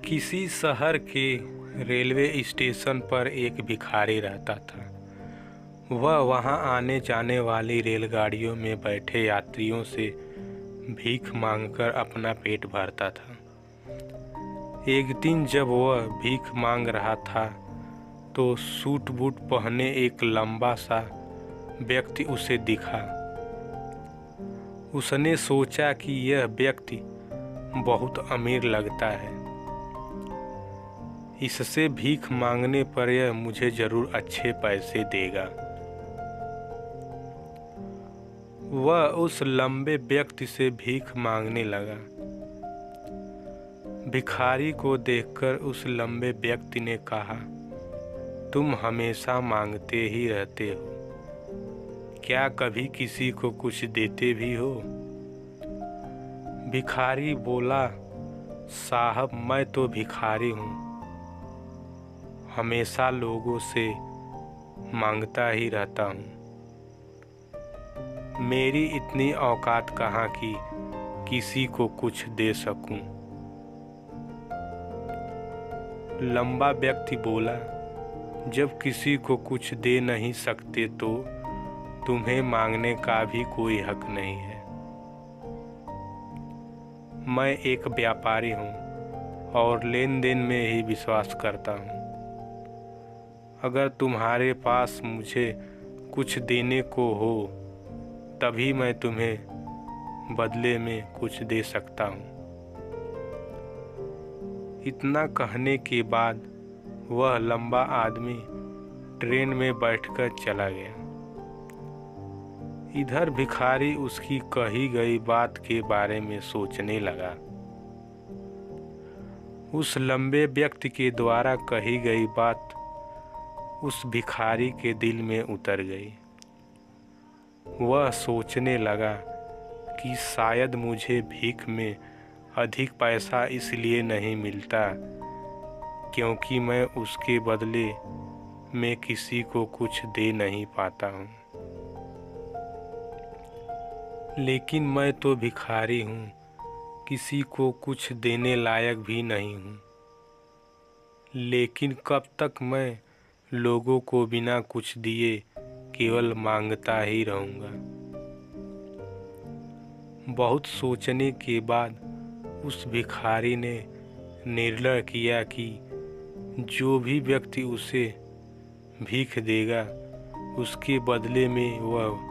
किसी शहर के रेलवे स्टेशन पर एक भिखारी रहता था। वह वहां आने जाने वाली रेलगाड़ियों में बैठे यात्रियों से भीख मांगकर अपना पेट भरता था। एक दिन जब वह भीख मांग रहा था तो सूट बूट पहने एक लंबा सा व्यक्ति उसे दिखा। उसने सोचा कि यह व्यक्ति बहुत अमीर लगता है, इससे भीख मांगने पर यह मुझे जरूर अच्छे पैसे देगा। वह उस लंबे व्यक्ति से भीख मांगने लगा। भिखारी को देखकर उस लंबे व्यक्ति ने कहा, तुम हमेशा मांगते ही रहते हो, क्या कभी किसी को कुछ देते भी हो? भिखारी बोला, साहब मैं तो भिखारी हूँ, हमेशा लोगों से मांगता ही रहता हूँ। मेरी इतनी औकात कहाँ कि किसी को कुछ दे सकूं। लंबा व्यक्ति बोला, जब किसी को कुछ दे नहीं सकते तो तुम्हें मांगने का भी कोई हक नहीं है। मैं एक व्यापारी हूँ और लेन देन में ही विश्वास करता हूँ। अगर तुम्हारे पास मुझे कुछ देने को हो तभी मैं तुम्हें बदले में कुछ दे सकता हूँ। इतना कहने के बाद वह लंबा आदमी ट्रेन में बैठकर चला गया। इधर भिखारी उसकी कही गई बात के बारे में सोचने लगा। उस लंबे व्यक्ति के द्वारा कही गई बात उस भिखारी के दिल में उतर गई। वह सोचने लगा कि शायद मुझे भीख में अधिक पैसा इसलिए नहीं मिलता क्योंकि मैं उसके बदले में किसी को कुछ दे नहीं पाता हूँ। लेकिन मैं तो भिखारी हूँ, किसी को कुछ देने लायक भी नहीं हूँ। लेकिन कब तक मैं लोगों को बिना कुछ दिए केवल मांगता ही रहूँगा। बहुत सोचने के बाद उस भिखारी ने निर्णय किया कि जो भी व्यक्ति उसे भीख देगा उसके बदले में वह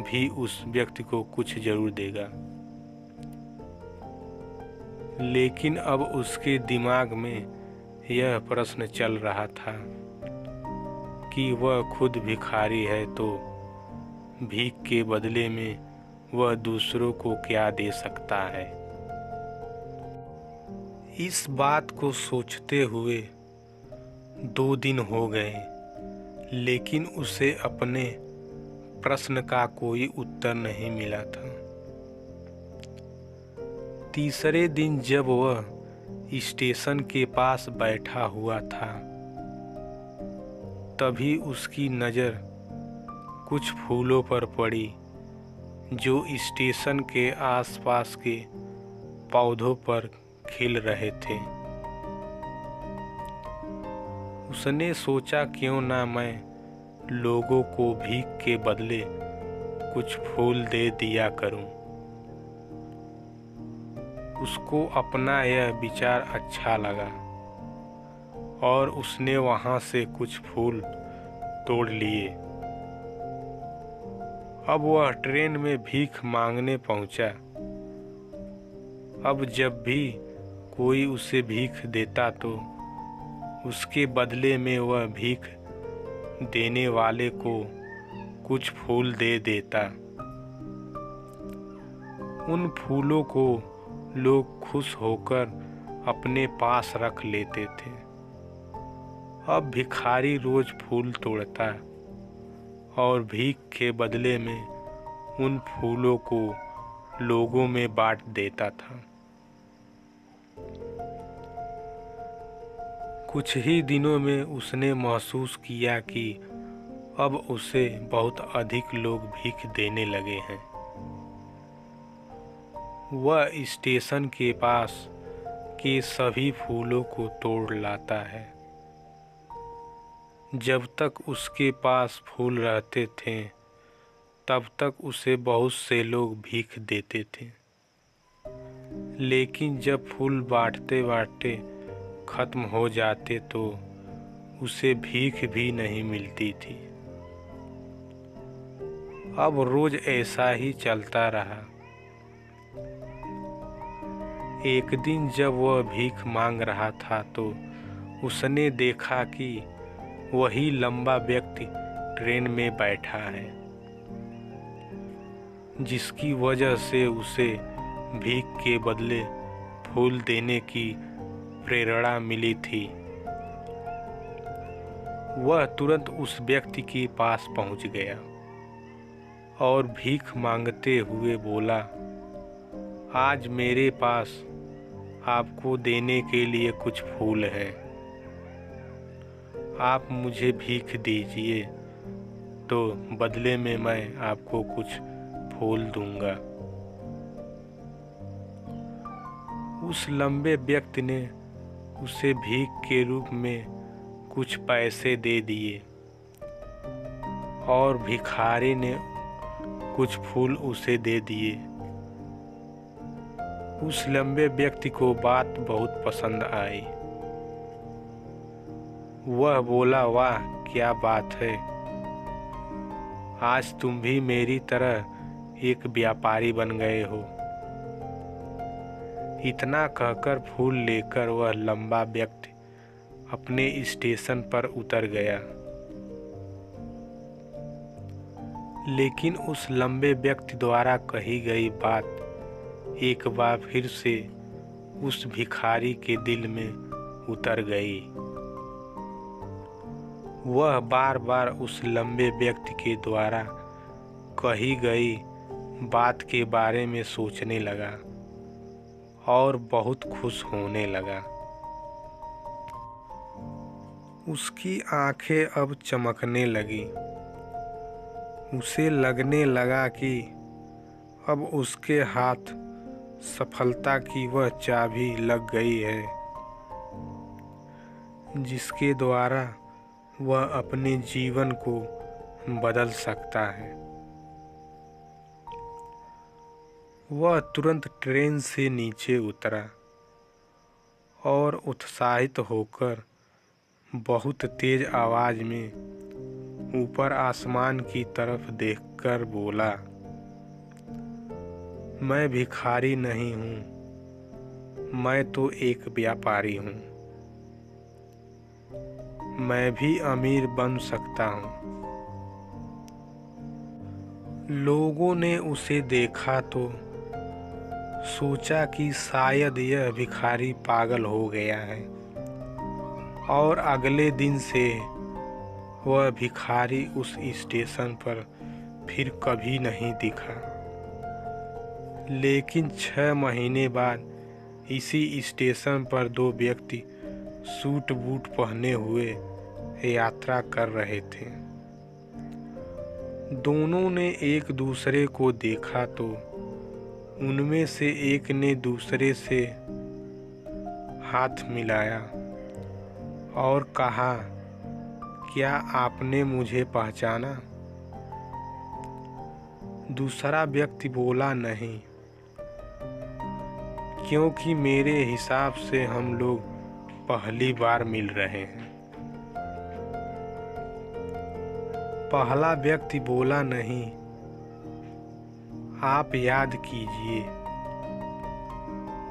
भी उस व्यक्ति को कुछ जरूर देगा। लेकिन अब उसके दिमाग में यह प्रश्न चल रहा था कि वह खुद भिखारी है तो भीख के बदले में वह दूसरों को क्या दे सकता है। इस बात को सोचते हुए 2 दिन हो गए, लेकिन उसे अपने प्रश्न का कोई उत्तर नहीं मिला था। तीसरे दिन जब वह स्टेशन के पास बैठा हुआ था तभी उसकी नज़र कुछ फूलों पर पड़ी जो स्टेशन के आसपास के पौधों पर खिल रहे थे। उसने सोचा, क्यों ना मैं लोगों को भीख के बदले कुछ फूल दे दिया करूं। उसको अपना यह विचार अच्छा लगा और उसने वहां से कुछ फूल तोड़ लिए। अब वह ट्रेन में भीख मांगने पहुंचा। अब जब भी कोई उसे भीख देता तो उसके बदले में वह भीख देने वाले को कुछ फूल दे देता। उन फूलों को लोग खुश होकर अपने पास रख लेते थे। अब भिखारी रोज फूल तोड़ता और भीख के बदले में उन फूलों को लोगों में बांट देता था। कुछ ही दिनों में उसने महसूस किया कि अब उसे बहुत अधिक लोग भीख देने लगे हैं। वह स्टेशन के पास के सभी फूलों को तोड़ लाता है। जब तक उसके पास फूल रहते थे तब तक उसे बहुत से लोग भीख देते थे, लेकिन जब फूल बांटते बांटते खत्म हो जाते तो उसे भीख भी नहीं मिलती थी। अब रोज ऐसा ही चलता रहा। एक दिन जब वह भीख मांग रहा था तो उसने देखा कि वही लंबा व्यक्ति ट्रेन में बैठा है, जिसकी वजह से उसे भीख के बदले फूल देने की प्रेरणा मिली थी। वह तुरंत उस व्यक्ति के पास पहुंच गया और भीख मांगते हुए बोला, आज मेरे पास आपको देने के लिए कुछ फूल हैं, आप मुझे भीख दीजिए तो बदले में मैं आपको कुछ फूल दूंगा। उस लंबे व्यक्ति ने उसे भीख के रूप में कुछ पैसे दे दिए और भिखारी ने कुछ फूल उसे दे दिए। उस लंबे व्यक्ति को बात बहुत पसंद आई। वह बोला, वाह क्या बात है, आज तुम भी मेरी तरह एक व्यापारी बन गए हो। इतना कहकर फूल लेकर वह लंबा व्यक्ति अपने स्टेशन पर उतर गया। लेकिन उस लंबे व्यक्ति द्वारा कही गई बात एक बार फिर से उस भिखारी के दिल में उतर गई। वह बार बार उस लंबे व्यक्ति के द्वारा कही गई बात के बारे में सोचने लगा और बहुत खुश होने लगा। उसकी आंखें अब चमकने लगी। उसे लगने लगा कि अब उसके हाथ सफलता की वह चाबी लग गई है, जिसके द्वारा वह अपने जीवन को बदल सकता है। वह तुरंत ट्रेन से नीचे उतरा और उत्साहित होकर बहुत तेज आवाज में ऊपर आसमान की तरफ देखकर बोला, मैं भिखारी नहीं हूँ, मैं तो एक व्यापारी हूँ। मैं भी अमीर बन सकता हूँ। लोगों ने उसे देखा तो सोचा कि शायद यह भिखारी पागल हो गया है, और अगले दिन से वह भिखारी उस स्टेशन पर फिर कभी नहीं दिखा। लेकिन 6 महीने बाद इसी स्टेशन पर 2 व्यक्ति सूट बूट पहने हुए यात्रा कर रहे थे। दोनों ने एक दूसरे को देखा तो उनमें से एक ने दूसरे से हाथ मिलाया और कहा, क्या आपने मुझे पहचाना? दूसरा व्यक्ति बोला, नहीं, क्योंकि मेरे हिसाब से हम लोग पहली बार मिल रहे हैं। पहला व्यक्ति बोला, नहीं, आप याद कीजिए,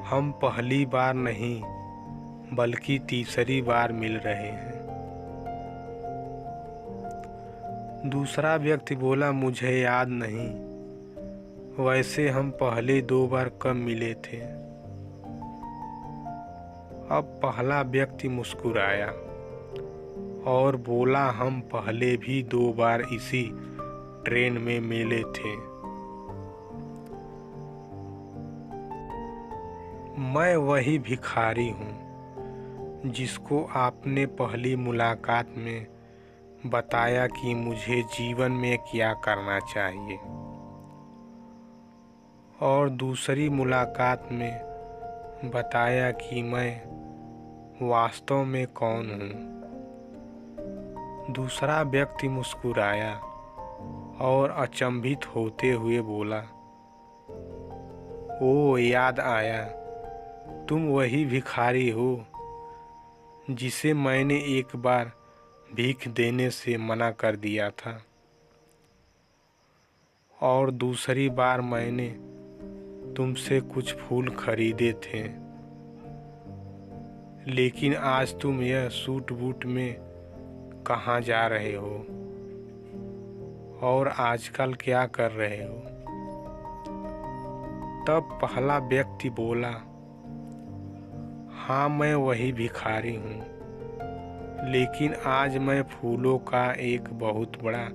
हम पहली बार नहीं बल्कि तीसरी बार मिल रहे हैं। दूसरा व्यक्ति बोला, मुझे याद नहीं, वैसे हम पहले 2 बार कब मिले थे। अब पहला व्यक्ति मुस्कुराया और बोला, हम पहले भी 2 बार इसी ट्रेन में मिले थे। मैं वही भिखारी हूँ जिसको आपने पहली मुलाकात में बताया कि मुझे जीवन में क्या करना चाहिए, और दूसरी मुलाकात में बताया कि मैं वास्तव में कौन हूँ। दूसरा व्यक्ति मुस्कुराया और अचंभित होते हुए बोला, ओ याद आया, तुम वही भिखारी हो जिसे मैंने एक बार भीख देने से मना कर दिया था और दूसरी बार मैंने तुमसे कुछ फूल खरीदे थे, लेकिन आज तुम यह सूट बूट में कहाँ जा रहे हो और आजकल क्या कर रहे हो। तब पहला व्यक्ति बोला, हाँ मैं वही भिखारी हूँ, लेकिन आज मैं फूलों का एक बहुत बड़ा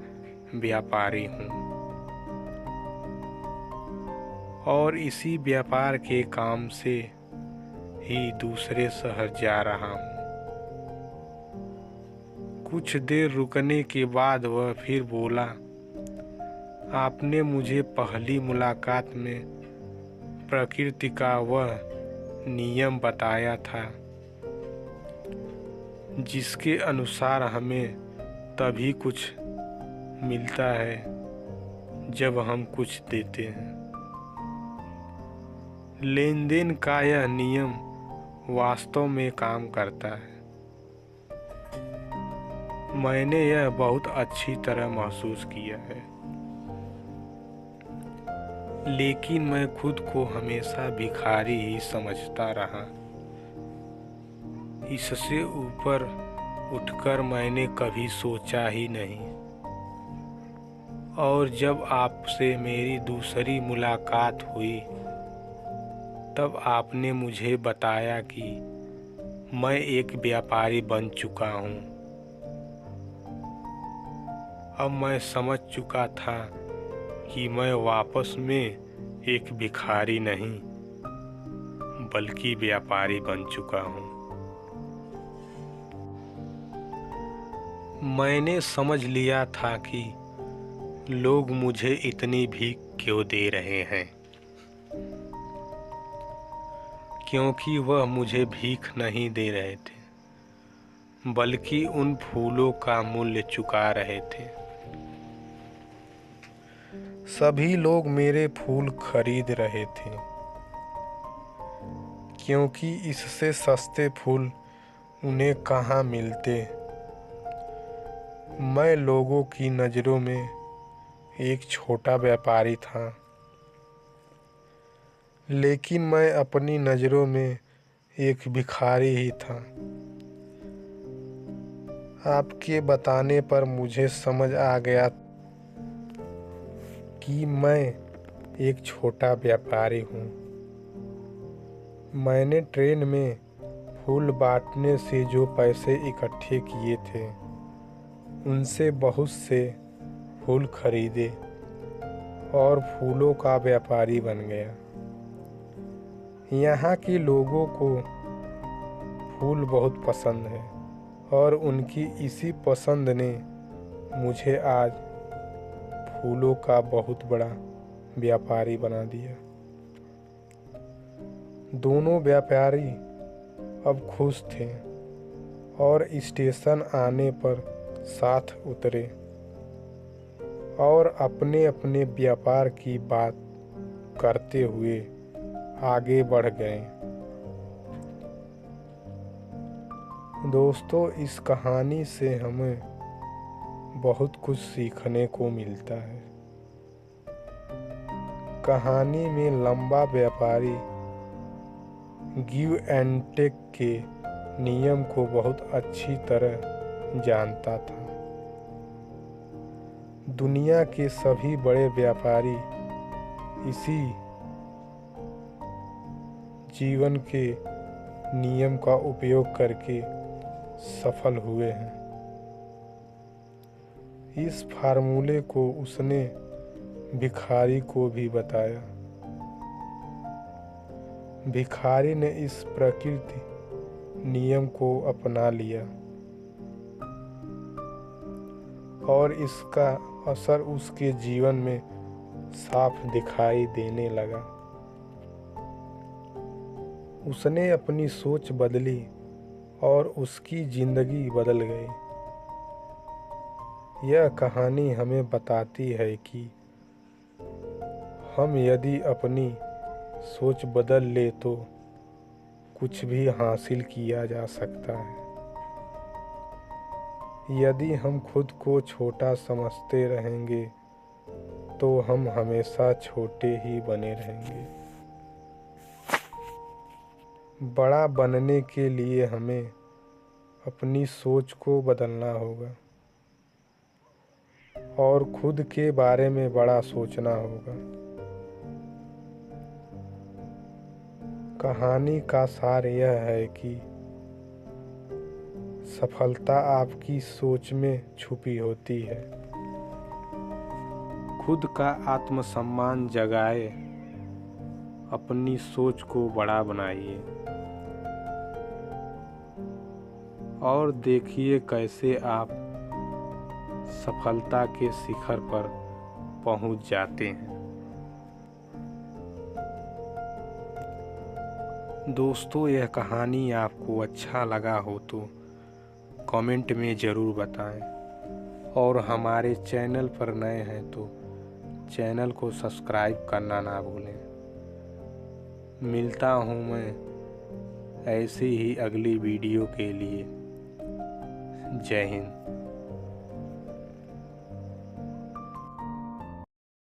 व्यापारी हूँ और इसी व्यापार के काम से ही दूसरे शहर जा रहा हूँ। कुछ देर रुकने के बाद वह फिर बोला, आपने मुझे पहली मुलाकात में प्रकृति का वह नियम बताया था जिसके अनुसार हमें तभी कुछ मिलता है जब हम कुछ देते हैं। लेन देन का यह नियम वास्तव में काम करता है। मैंने यह बहुत अच्छी तरह महसूस किया है, लेकिन मैं खुद को हमेशा भिखारी ही समझता रहा। इससे ऊपर उठकर मैंने कभी सोचा ही नहीं। और जब आपसे मेरी दूसरी मुलाकात हुई तब आपने मुझे बताया कि मैं एक व्यापारी बन चुका हूँ। अब मैं समझ चुका था कि मैं वापस में एक भिखारी नहीं बल्कि व्यापारी बन चुका हूँ। मैंने समझ लिया था कि लोग मुझे इतनी भीख क्यों दे रहे हैं, क्योंकि वह मुझे भीख नहीं दे रहे थे बल्कि उन फूलों का मूल्य चुका रहे थे। सभी लोग मेरे फूल खरीद रहे थे क्योंकि इससे सस्ते फूल उन्हें कहाँ मिलते। मैं लोगों की नज़रों में एक छोटा व्यापारी था, लेकिन मैं अपनी नज़रों में एक भिखारी ही था। आपके बताने पर मुझे समझ आ गया कि मैं एक छोटा व्यापारी हूँ। मैंने ट्रेन में फूल बांटने से जो पैसे इकट्ठे किए थे उनसे बहुत से फूल खरीदे और फूलों का व्यापारी बन गया। यहाँ के लोगों को फूल बहुत पसंद है और उनकी इसी पसंद ने मुझे आज फूलों का बहुत बड़ा व्यापारी बना दिया। दोनों व्यापारी अब खुश थे और स्टेशन आने पर साथ उतरे और अपने अपने व्यापार की बात करते हुए आगे बढ़ गए। दोस्तों, इस कहानी से हमें बहुत कुछ सीखने को मिलता है। कहानी में लंबा व्यापारी गिव एंड टेक के नियम को बहुत अच्छी तरह जानता था। दुनिया के सभी बड़े व्यापारी इसी जीवन के नियम का उपयोग करके सफल हुए हैं। इस फार्मूले को उसने भिखारी को भी बताया। भिखारी ने इस प्रकृति नियम को अपना लिया और इसका असर उसके जीवन में साफ दिखाई देने लगा। उसने अपनी सोच बदली और उसकी ज़िंदगी बदल गई। यह कहानी हमें बताती है कि हम यदि अपनी सोच बदल ले तो कुछ भी हासिल किया जा सकता है। यदि हम खुद को छोटा समझते रहेंगे तो हम हमेशा छोटे ही बने रहेंगे। बड़ा बनने के लिए हमें अपनी सोच को बदलना होगा और खुद के बारे में बड़ा सोचना होगा। कहानी का सार यह है कि सफलता आपकी सोच में छुपी होती है। खुद का आत्मसम्मान जगाए, अपनी सोच को बड़ा बनाइए और देखिए कैसे आप सफलता के शिखर पर पहुंच जाते हैं। दोस्तों, यह कहानी आपको अच्छा लगा हो तो कमेंट में ज़रूर बताएं और हमारे चैनल पर नए हैं तो चैनल को सब्सक्राइब करना ना भूलें। मिलता हूँ मैं ऐसी ही अगली वीडियो के लिए। जय हिंद।